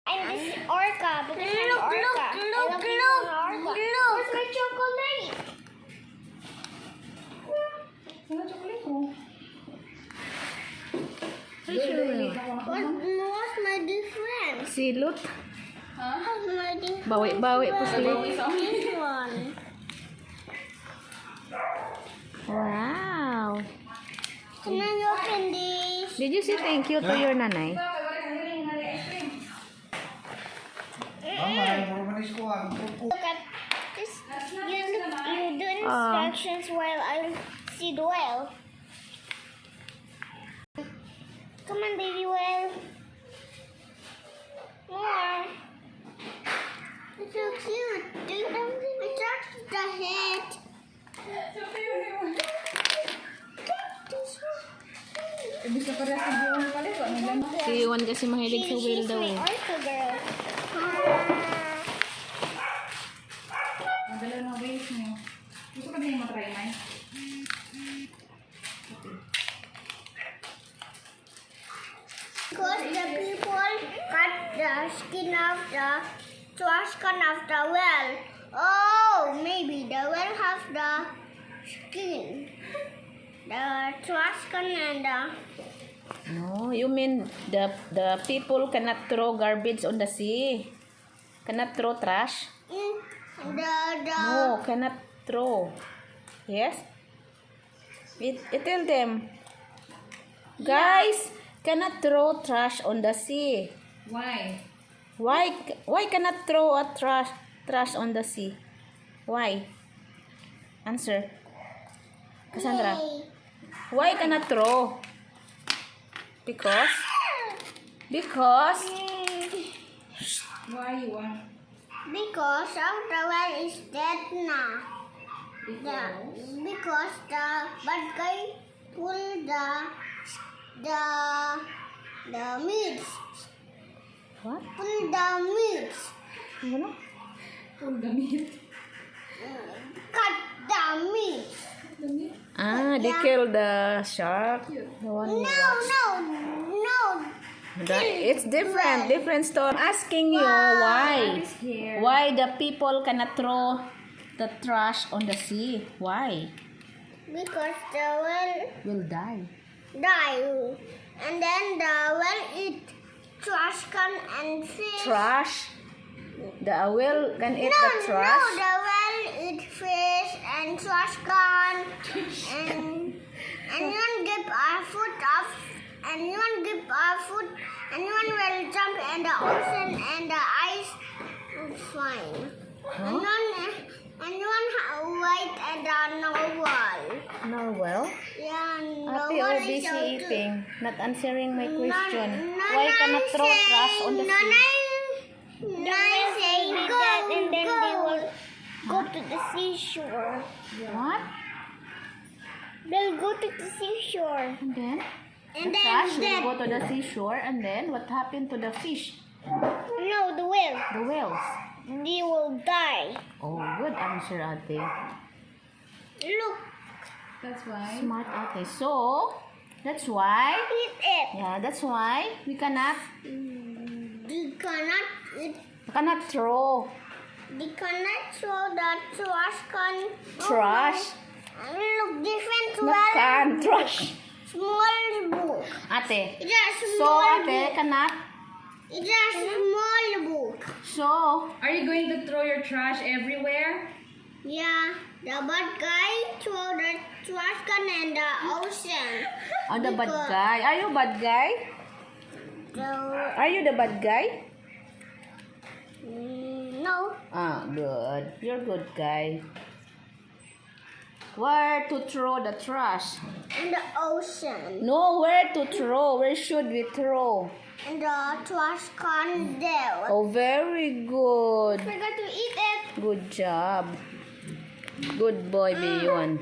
And this is orca because I'm orca. Look. Where's my chocolate? What's my difference? Silot. What's my difference? Bawi po sila. This one. Wow. Can I open this? Did you say thank you to your nanay? Look at this. You do instructions while I see the whale. Come on, baby whale. More. It's so cute. It touches the head. Si Iwan kasi mahilig sa whale daw eh. She's my orca girl. Ang dalaw ng waves niyo. Gusto ka din matry, May? Because the people cut the skin of the trash can of the whale. Oh, maybe the whale has the skin. The trash can and the... No, you mean the people cannot throw garbage on the sea. Cannot throw trash? No, cannot throw. Yes? It tell them. Guys, cannot throw trash on the sea. Why? Why cannot throw a trash on the sea? Why? Answer. Cassandra. Why cannot throw? Because Why you want? Because of the whale is dead now. Because the bad guy pulled the meats. what? Pull the meats. Ano? Pull the meat. Cut the meat. They killed the shark. The one we watched. No. It's different story. I'm asking you why the people cannot throw the trash on the sea? Why? Because the whale Will die. and then the whale eat trash can and fish. Trash. The whale can eat No, the trash. the whale eat fish and trash can and one give our food off and one give our food and one will jump in the ocean and the ice is fine. And one white and the narwhal. Narwhal. Yeah, Ate, narwhal oh, is busy so eating. Not answering my question. None Why cannot throw say- trash on the sea? None say go, and then they will go to the seashore. What? They'll go to the seashore. And then? And The then trash will that- go to the seashore, and then what happened to the fish? No, the whale. The whales. They will die. Oh, good answer, Ate. Look, That's why. Smart Ate. So, that's why. eat it. Yeah, that's why we cannot They cannot throw they cannot throw the trash can. trash. Look, different Not whale. can trash. Small book. Ate. It's a So, small Ate book. cannot. It's a small book. So, Are you going to throw your trash everywhere? Yeah, the bad guy throw the trash can in the ocean. the bad guy. Are you bad guy? Are you the bad guy? No. Good. You're good guy. Where to throw the trash? In the ocean. No, where to throw? Where should we throw? And the trash can there. Oh, very good. Forgot to eat it. Good job. Good boy, Beyond.